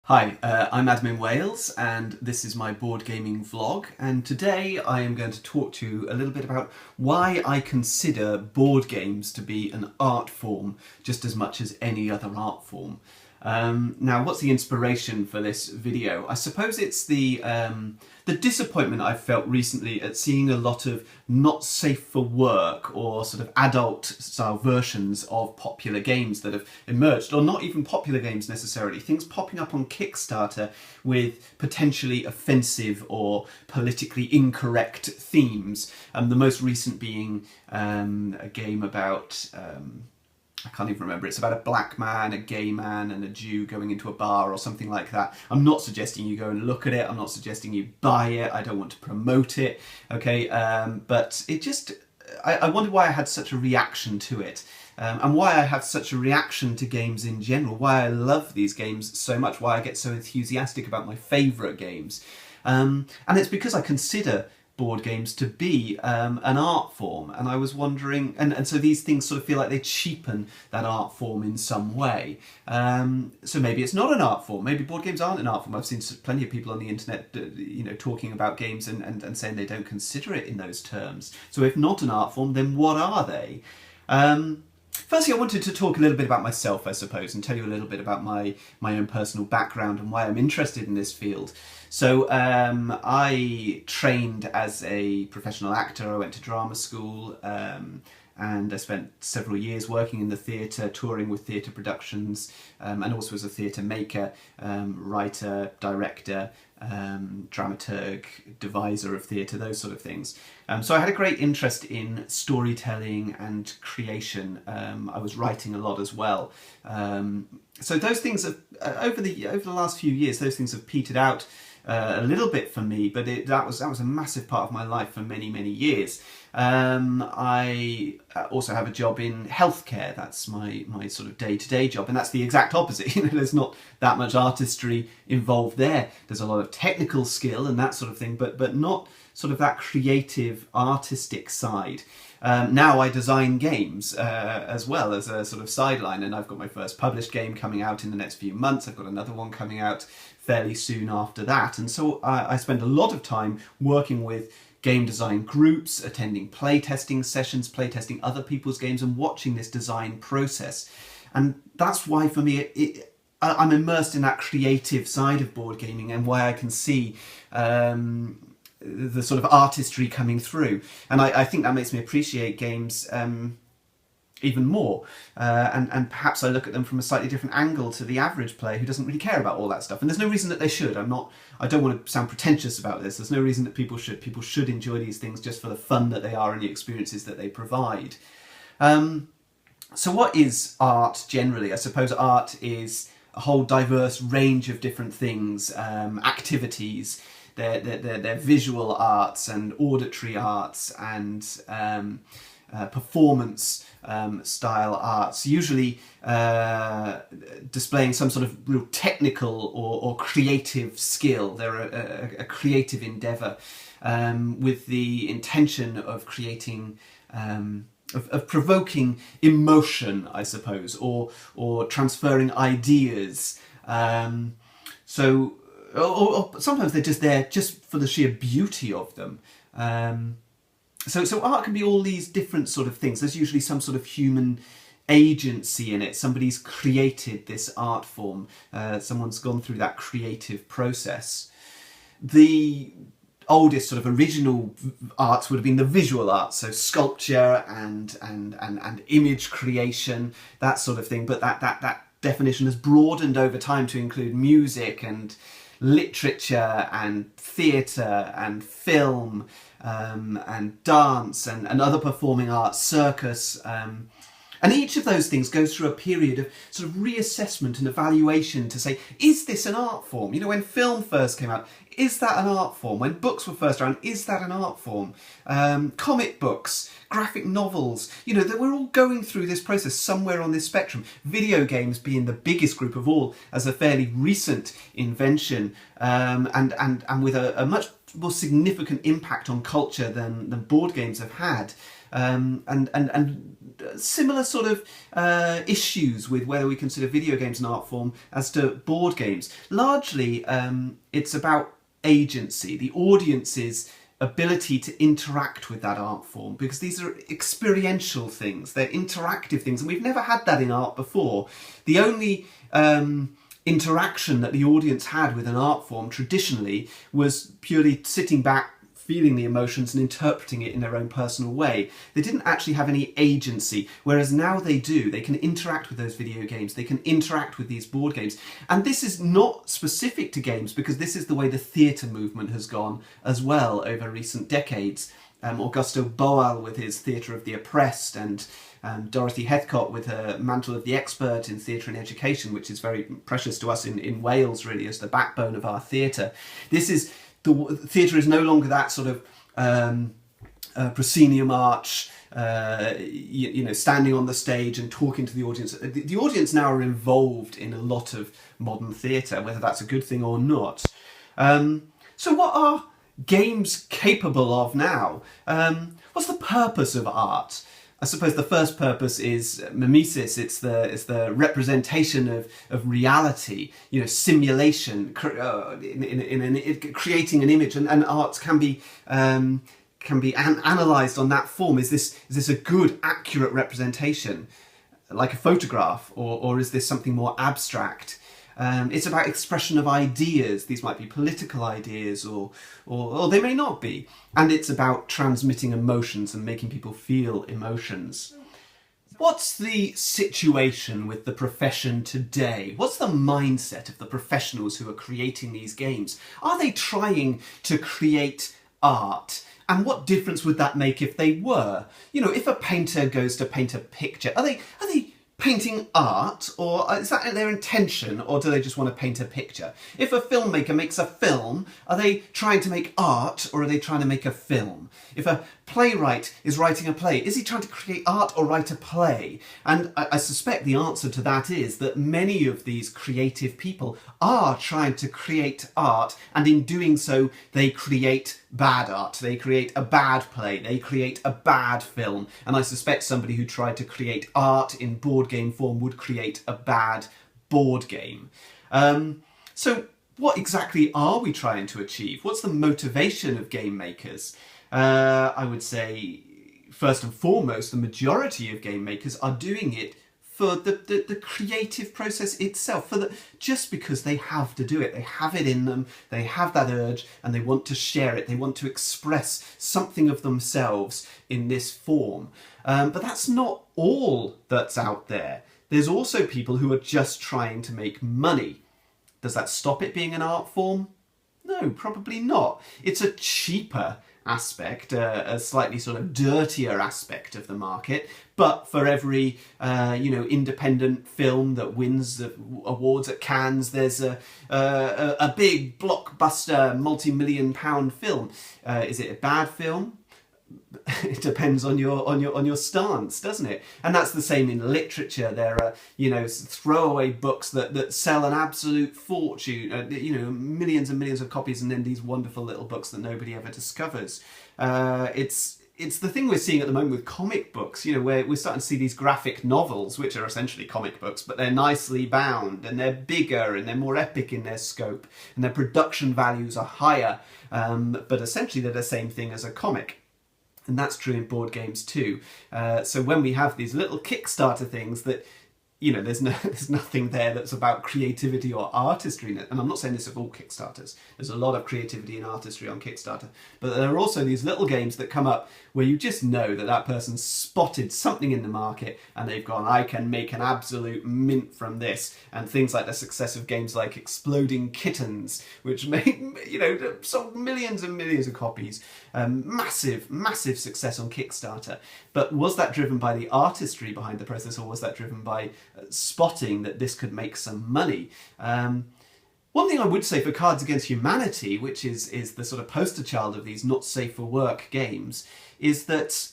Hi, I'm Adam in Wales and this is my board gaming vlog, and today I am going to talk to you a little bit about why I consider board games to be an art form just as much as any other art form. Now, what's the inspiration for this video? I suppose it's the disappointment I've felt recently at seeing a lot of not safe for work or sort of adult style versions of popular games that have emerged, or not even popular games necessarily, things popping up on Kickstarter with potentially offensive or politically incorrect themes. The most recent being a game about I can't even remember. It's about a black man, a gay man and a Jew going into a bar or something like that. I'm not suggesting you go and look at it. I'm not suggesting you buy it. I don't want to promote it. Okay, but it just... I wonder why I had such a reaction to it. And why I have such a reaction to games in general. Why I love these games so much. Why I get so enthusiastic about my favourite games. And it's because I consider board games to be an art form, and I was wondering, and so these things sort of feel like they cheapen that art form in some way. So maybe it's not an art form. Maybe board games aren't an art form. I've seen plenty of people on the internet, talking about games and saying they don't consider it in those terms. So if not an art form, then what are they? Firstly, I wanted to talk a little bit about myself, I suppose, and tell you a little bit about my own personal background and why I'm interested in this field. So I trained as a professional actor. I went to drama school, and I spent several years working in the theatre, touring with theatre productions, and also as a theatre maker, writer, director, dramaturg, deviser of theatre, those sort of things. So I had a great interest in storytelling and creation. I was writing a lot as well. So those things have, over the last few years, those things have petered out a little bit for me, but that was a massive part of my life for many, many years. I also have a job in healthcare. That's my sort of day-to-day job, and that's the exact opposite. There's not that much artistry involved there. There's a lot of technical skill and that sort of thing, but not sort of that creative, artistic side. Now I design games as well as a sort of sideline, and I've got my first published game coming out in the next few months. I've got another one coming out fairly soon after that, and so I spend a lot of time working with game design groups, attending playtesting sessions, playtesting other people's games and watching this design process. And that's why for me I'm immersed in that creative side of board gaming, and why I can see the sort of artistry coming through. And I think that makes me appreciate games even more, and perhaps I look at them from a slightly different angle to the average player who doesn't really care about all that stuff. And there's no reason that they should. I don't want to sound pretentious about this. There's no reason that people should enjoy these things just for the fun that they are and the experiences that they provide. So what is art generally? I suppose art is a whole diverse range of different things, activities. They're visual arts and auditory arts and performance style arts, usually displaying some sort of real technical or creative skill. They're a creative endeavour with the intention of creating, of provoking emotion, I suppose, or transferring ideas. Or sometimes they're just there just for the sheer beauty of them. So art can be all these different sort of things. There's usually some sort of human agency in it. Somebody's created this art form. Someone's gone through that creative process. The oldest sort of original arts would have been the visual arts, so sculpture and image creation, that sort of thing. But that definition has broadened over time to include music and literature and theatre and film and dance and other performing arts, circus, and each of those things goes through a period of sort of reassessment and evaluation to say, is this an art form? When film first came out, is that an art form? When books were first around, is that an art form? Comic books, graphic novels, that we're all going through this process somewhere on this spectrum. Video games being the biggest group of all as a fairly recent invention, and with a much more significant impact on culture than board games have had. and similar sort of issues with whether we consider video games an art form as to board games. Largely, it's about agency, the audience's ability to interact with that art form, because these are experiential things, they're interactive things, and we've never had that in art before. The only interaction that the audience had with an art form traditionally was purely sitting back, feeling the emotions and interpreting it in their own personal way. They didn't actually have any agency, whereas now they do. They can interact with those video games, they can interact with these board games. And this is not specific to games, because this is the way the theatre movement has gone as well over recent decades. Augusto Boal with his Theatre of the Oppressed, and Dorothy Heathcote with her Mantle of the Expert in Theatre and Education, which is very precious to us in Wales, really, as the backbone of our theatre. The theatre is no longer that sort of proscenium arch, standing on the stage and talking to the audience. The audience now are involved in a lot of modern theatre, whether that's a good thing or not. So what are games capable of now? What's the purpose of art? I suppose the first purpose is mimesis. It's the representation of reality, simulation, creating an image, and art can be analysed on that form. Is this a good, accurate representation, like a photograph, or is this something more abstract? It's about expression of ideas. These might be political ideas, or they may not be. And it's about transmitting emotions and making people feel emotions. What's the situation with the profession today? What's the mindset of the professionals who are creating these games? Are they trying to create art? And what difference would that make if they were? If a painter goes to paint a picture, are they painting art, or is that their intention, or do they just want to paint a picture? If a filmmaker makes a film, are they trying to make art, or are they trying to make a film? If a playwright is writing a play, is he trying to create art or write a play? And I suspect the answer to that is that many of these creative people are trying to create art, and in doing so they create bad art, they create a bad play, they create a bad film. And I suspect somebody who tried to create art in board game form would create a bad board game. So what exactly are we trying to achieve? What's the motivation of game makers? I would say, first and foremost, the majority of game makers are doing it for the creative process itself, just because they have to do it. They have it in them, they have that urge, and they want to share it. They want to express something of themselves in this form. But that's not all that's out there. There's also people who are just trying to make money. Does that stop it being an art form? No, probably not. It's a cheaper aspect, a slightly sort of dirtier aspect of the market, but for every independent film that wins the awards at Cannes, there's a big blockbuster multi-million pound film. Is it a bad film? It depends on your stance, doesn't it? And that's the same in literature. There are throwaway books that sell an absolute fortune, millions and millions of copies, and then these wonderful little books that nobody ever discovers. It's the thing we're seeing at the moment with comic books, where we're starting to see these graphic novels, which are essentially comic books, but they're nicely bound, and they're bigger, and they're more epic in their scope, and their production values are higher, but essentially they're the same thing as a comic. And that's true in board games too. So when we have these little Kickstarter things that, there's nothing there that's about creativity or artistry. And I'm not saying this of all Kickstarters. There's a lot of creativity and artistry on Kickstarter. But there are also these little games that come up where you just know that person spotted something in the market and they've gone, I can make an absolute mint from this. And things like the success of games like Exploding Kittens, which made, sold millions and millions of copies. Massive, massive success on Kickstarter. But was that driven by the artistry behind the process, or was that driven by spotting that this could make some money? One thing I would say for Cards Against Humanity, which is the sort of poster child of these not safe for work games, is that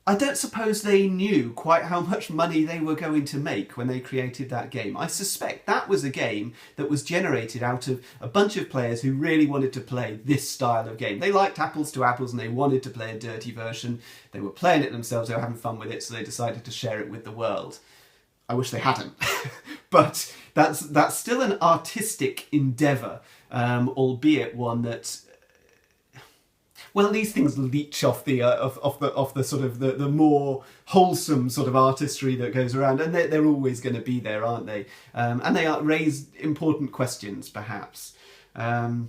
I don't suppose they knew quite how much money they were going to make when they created that game. I suspect that was a game that was generated out of a bunch of players who really wanted to play this style of game. They liked Apples to Apples and they wanted to play a dirty version. They were playing it themselves, they were having fun with it, so they decided to share it with the world. I wish they hadn't. But that's still an artistic endeavour, albeit one that... Well, these things leech off the sort of the more wholesome sort of artistry that goes around, and they're always going to be there, aren't they? And they raise important questions, perhaps. So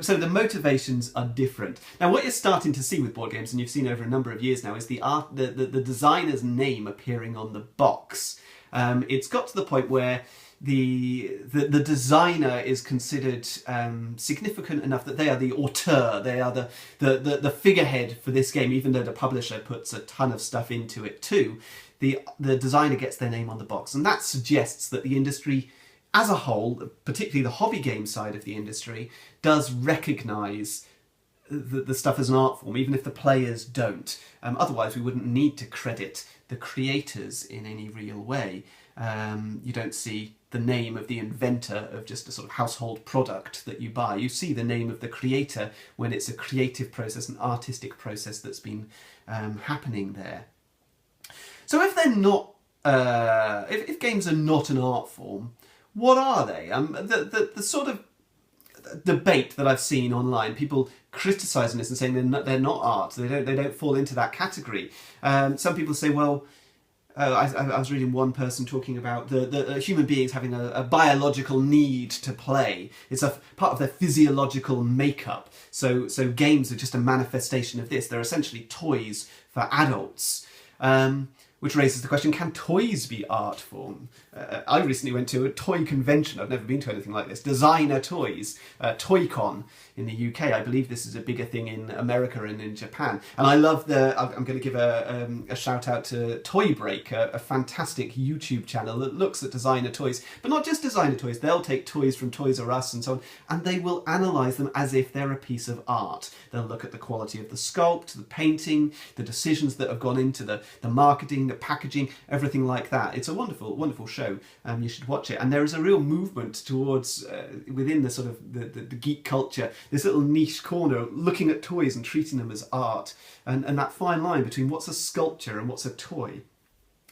the motivations are different. Now, what you're starting to see with board games, and you've seen over a number of years now, is the designer's name appearing on the box. It's got to the point where the designer is considered significant enough that they are the auteur, they are the figurehead for this game, even though the publisher puts a ton of stuff into it too. The designer gets their name on the box, and that suggests that the industry as a whole, particularly the hobby game side of the industry, does recognise the stuff as an art form, even if the players don't. Otherwise we wouldn't need to credit the creators in any real way. You don't see the name of the inventor of just a sort of household product that you buy. You see the name of the creator when it's a creative process, an artistic process that's been happening there. So if they're not, if games are not an art form, what are they? The sort of debate that I've seen online, people criticising this and saying they're not art, they don't fall into that category. Some people say, well, I was reading one person talking about the human beings having a biological need to play. It's a part of their physiological makeup. So games are just a manifestation of this. They're essentially toys for adults. Which raises the question, can toys be art form? I recently went to a toy convention. I've never been to anything like this. Designer toys, ToyCon in the UK. I believe this is a bigger thing in America and in Japan. And I love I'm going to give a shout out to Toy Break, a fantastic YouTube channel that looks at designer toys, but not just designer toys. They'll take toys from Toys R Us and so on, and they will analyse them as if they're a piece of art. They'll look at the quality of the sculpt, the painting, the decisions that have gone into the marketing, the packaging, everything like that. It's a wonderful, wonderful show. You should watch it. And there is a real movement towards, within the sort of the geek culture, this little niche corner looking at toys and treating them as art, and that fine line between what's a sculpture and what's a toy.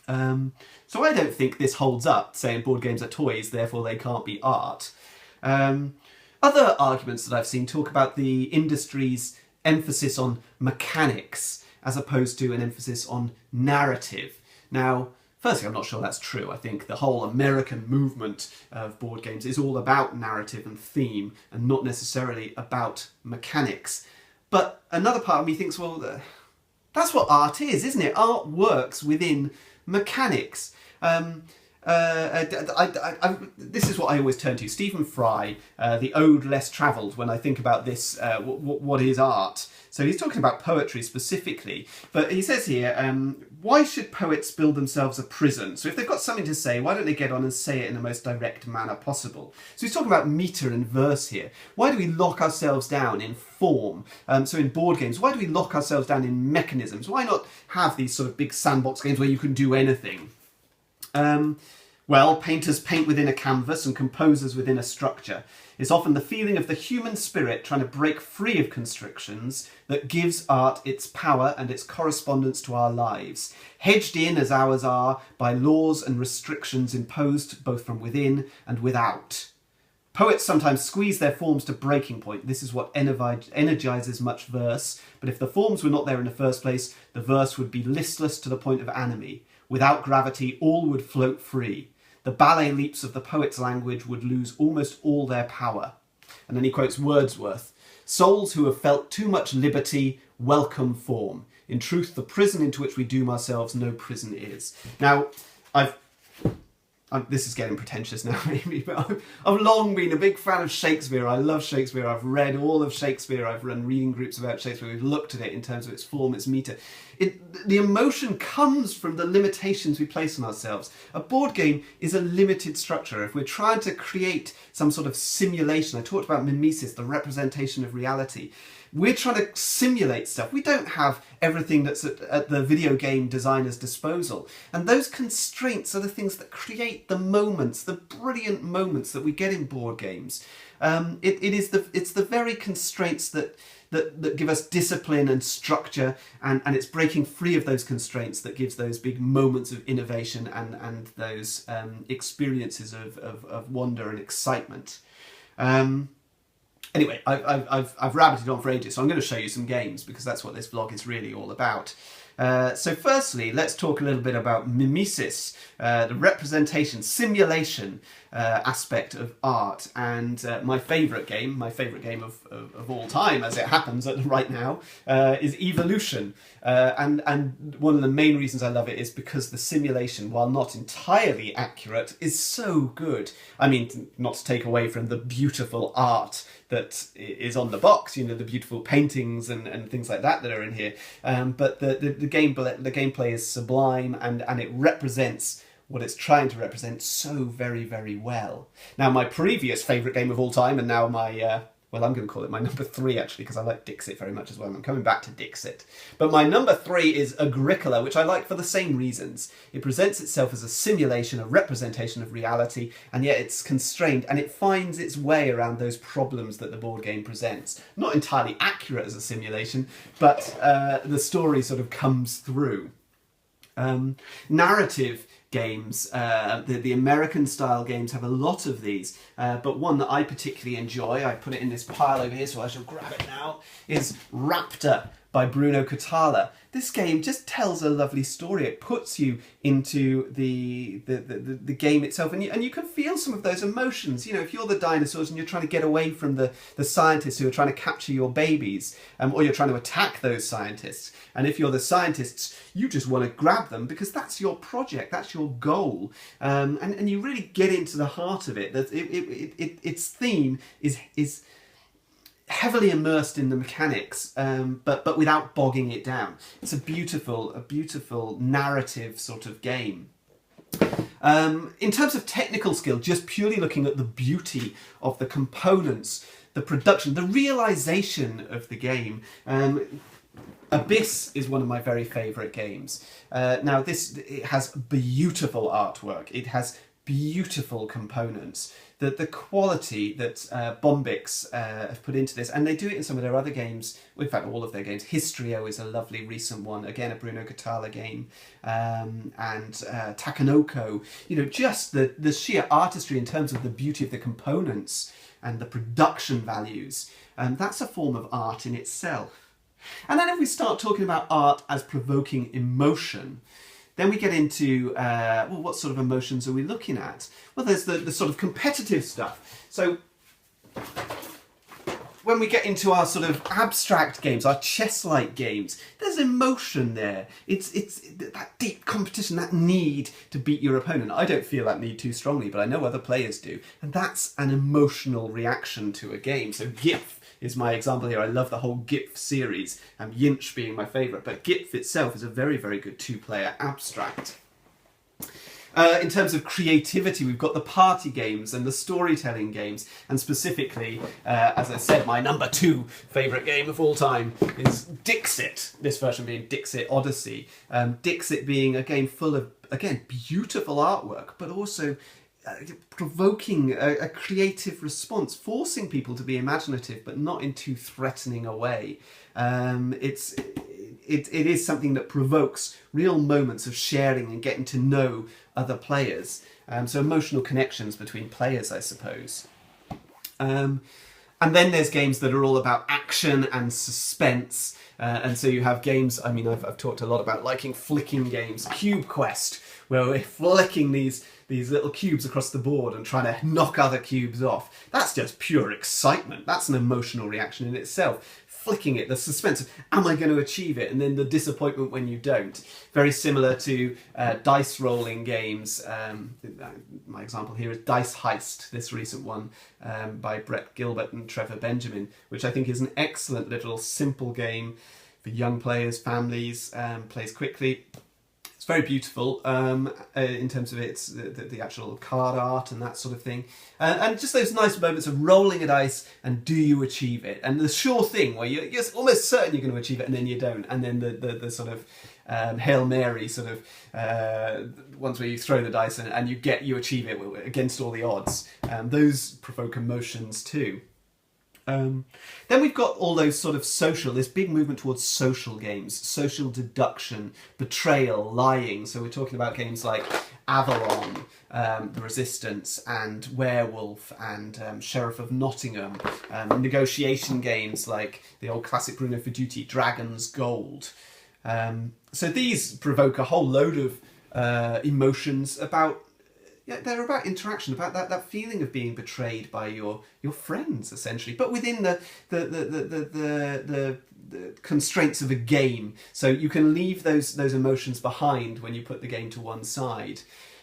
So I don't think this holds up, saying board games are toys, therefore they can't be art. Other arguments that I've seen talk about the industry's emphasis on mechanics as opposed to an emphasis on narrative. Now, firstly, I'm not sure that's true. I think the whole American movement of board games is all about narrative and theme and not necessarily about mechanics. But another part of me thinks, well, that's what art is, isn't it? Art works within mechanics. This is what I always turn to. Stephen Fry, The Ode Less Travelled, when I think about this, what is art? So he's talking about poetry specifically, but he says here, why should poets build themselves a prison? So if they've got something to say, why don't they get on and say it in the most direct manner possible? So he's talking about metre and verse here. Why do we lock ourselves down in form? So in board games, why do we lock ourselves down in mechanisms? Why not have these sort of big sandbox games where you can do anything? Well, painters paint within a canvas and composers within a structure. It's often the feeling of the human spirit trying to break free of constrictions that gives art its power and its correspondence to our lives, hedged in as ours are by laws and restrictions imposed both from within and without. Poets sometimes squeeze their forms to breaking point. This is what energizes much verse, but if the forms were not there in the first place, the verse would be listless to the point of anime. Without gravity, all would float free. The ballet leaps of the poet's language would lose almost all their power. And then he quotes Wordsworth. Souls who have felt too much liberty welcome form. In truth, the prison into which we doom ourselves no prison is. Now, this is getting pretentious now, maybe, but I've long been a big fan of Shakespeare. I love Shakespeare. I've read all of Shakespeare. I've run reading groups about Shakespeare. We've looked at it in terms of its form, its metre. The emotion comes from the limitations we place on ourselves. A board game is a limited structure. If we're trying to create some sort of simulation, I talked about mimesis, the representation of reality. we're trying to simulate stuff. We don't have everything that's at the video game designer's disposal. And those constraints are the things that create the moments, the brilliant moments that we get in board games. It's the very constraints that give us discipline and structure, and it's breaking free of those constraints that gives those big moments of innovation and those experiences of wonder and excitement. Anyway, I've rabbited on for ages, so I'm going to show you some games because that's what this vlog is really all about. So firstly, let's talk a little bit about mimesis, the representation, simulation aspect of art, and my favourite game of all time, as it happens right now, is Evolution. And one of the main reasons I love it is because the simulation, while not entirely accurate, is so good. I mean, not to take away from the beautiful art that is on the box, you know, the beautiful paintings and things like that are in here, but the gameplay is sublime, and it represents what it's trying to represent so very, very well. Now, my previous favourite game of all time, and now my, well, I'm going to call it my number 3 actually, because I like Dixit very much as well. I'm coming back to Dixit. But my number 3 is Agricola, which I like for the same reasons. It presents itself as a simulation, a representation of reality, and yet it's constrained, and it finds its way around those problems that the board game presents. Not entirely accurate as a simulation, but the story sort of comes through. Narrative games, the American style games have a lot of these, but one that I particularly enjoy, I put it in this pile over here so I shall grab it now, is Raptor by Bruno Catala. This game just tells a lovely story. It puts you into the game itself, and you can feel some of those emotions. You know, if you're the dinosaurs and you're trying to get away from the scientists who are trying to capture your babies, or you're trying to attack those scientists, and if you're the scientists, you just want to grab them because that's your project, that's your goal, and you really get into the heart of it. That its theme is heavily immersed in the mechanics, but without bogging it down. It's a beautiful narrative sort of game. In terms of technical skill, just purely looking at the beauty of the components, the production, the realisation of the game, Abyss is one of my very favourite games. Now it has beautiful artwork, it has beautiful components. The quality that Bombix have put into this, and they do it in some of their other games, well, in fact all of their games. Histrio is a lovely recent one, again a Bruno Catala game, and Takanoko. You know, just the sheer artistry in terms of the beauty of the components and the production values, that's a form of art in itself. And then if we start talking about art as provoking emotion, then we get into, well, what sort of emotions are we looking at? Well, there's the sort of competitive stuff. So when we get into our sort of abstract games, our chess-like games, there's emotion there. It's that deep competition, that need to beat your opponent. I don't feel that need too strongly, but I know other players do. And that's an emotional reaction to a game. So GIF is my example here. I love the whole GIF series, Yinch being my favourite, but GIF itself is a very, very good two-player abstract. In terms of creativity, we've got the party games and the storytelling games, and specifically, as I said, my number 2 favourite game of all time is Dixit, this version being Dixit Odyssey. Dixit being a game full of, again, beautiful artwork, but also provoking a creative response, forcing people to be imaginative, but not in too threatening a way. It is something that provokes real moments of sharing and getting to know other players. So emotional connections between players, I suppose. And then there's games that are all about action and suspense. And so you have games, I mean, I've talked a lot about liking flicking games. Cube Quest, where we're flicking these little cubes across the board and trying to knock other cubes off. That's just pure excitement. That's an emotional reaction in itself. Flicking it, the suspense of, am I going to achieve it? And then the disappointment when you don't. Very similar to dice rolling games. My example here is Dice Heist, this recent one by Brett Gilbert and Trevor Benjamin, which I think is an excellent little simple game for young players, families, plays quickly. It's very beautiful in terms of its the actual card art and that sort of thing, and just those nice moments of rolling a dice and do you achieve it, and the sure thing where you're almost certain you're going to achieve it and then you don't, and then the sort of Hail Mary sort of ones where you throw the dice and you achieve it against all the odds. Those provoke emotions too. Then we've got all those sort of this big movement towards social games, social deduction, betrayal, lying. So we're talking about games like Avalon, The Resistance, and Werewolf, and Sheriff of Nottingham, negotiation games like the old classic Bruno Fiduti, Dragon's Gold. So these provoke a whole load of emotions about, they're about interaction, about that feeling of being betrayed by your friends, essentially, but within the constraints of a game. So you can leave those emotions behind when you put the game to one side.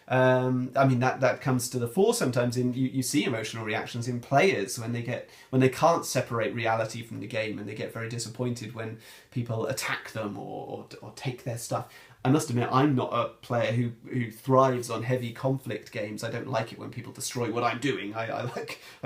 I mean that comes to the fore sometimes in you see emotional reactions in players when they can't separate reality from the game, and they get very disappointed when people attack them or take their stuff. I must admit, I'm not a player who thrives on heavy conflict games. I don't like it when people destroy what I'm doing. I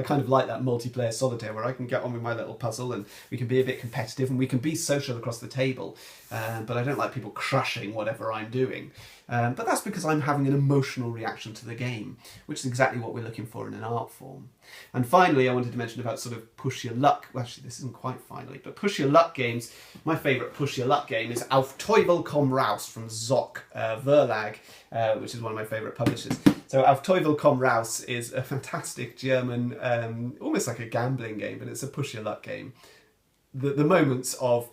kind of like that multiplayer solitaire where I can get on with my little puzzle and we can be a bit competitive and we can be social across the table. But I don't like people crushing whatever I'm doing. But that's because I'm having an emotional reaction to the game, which is exactly what we're looking for in an art form. And finally, I wanted to mention about sort of push your luck. Well, actually, this isn't quite finally, but push your luck games. My favourite push your luck game is Auf Teufel komm raus from Zock Verlag, which is one of my favourite publishers. So Auf Teufel komm raus is a fantastic German, almost like a gambling game, but it's a push your luck game. The moments of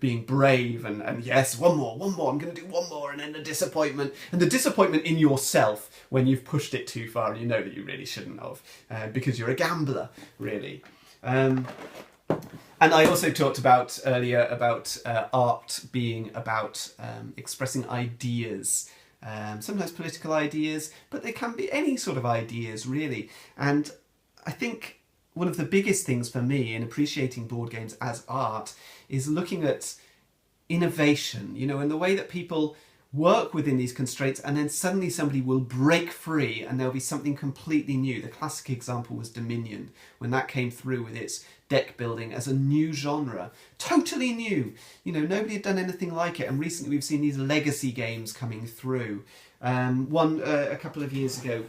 being brave and yes, one more, I'm going to do one more, and then the disappointment in yourself when you've pushed it too far and you know that you really shouldn't have, because you're a gambler, really. And I also talked about earlier about art being about expressing ideas, sometimes political ideas, but they can be any sort of ideas, really. And I think one of the biggest things for me in appreciating board games as art is looking at innovation, and the way that people work within these constraints, and then suddenly somebody will break free and there'll be something completely new. The classic example was Dominion, when that came through with its deck building as a new genre, totally new. Nobody had done anything like it, and recently we've seen these legacy games coming through. One a couple of years ago,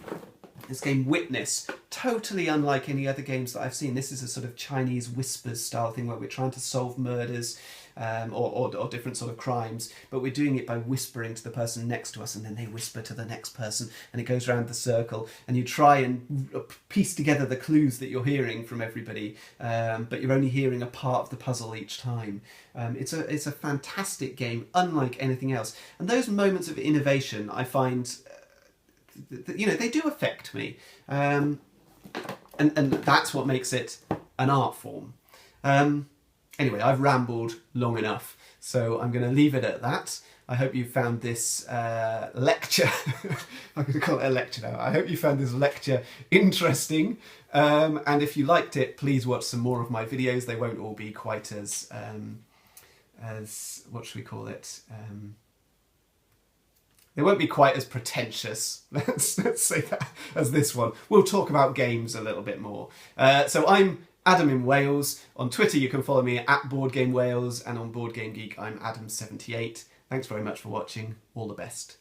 this game Witness, totally unlike any other games that I've seen. This is a sort of Chinese Whispers style thing where we're trying to solve murders or different sort of crimes, but we're doing it by whispering to the person next to us, and then they whisper to the next person, and it goes around the circle, and you try and piece together the clues that you're hearing from everybody, but you're only hearing a part of the puzzle each time. It's a fantastic game, unlike anything else. And those moments of innovation, I find, they do affect me, and that's what makes it an art form. Anyway, I've rambled long enough, so I'm going to leave it at that. I hope you found this lecture, I'm going to call it a lecture now, I hope you found this lecture interesting, and if you liked it, please watch some more of my videos. They won't all be quite as what should we call it, they won't be quite as pretentious, let's say that, as this one. We'll talk about games a little bit more. So I'm Adam in Wales. On Twitter you can follow me at BoardGameWales, and on Board Game Geek I'm Adam78. Thanks very much for watching. All the best.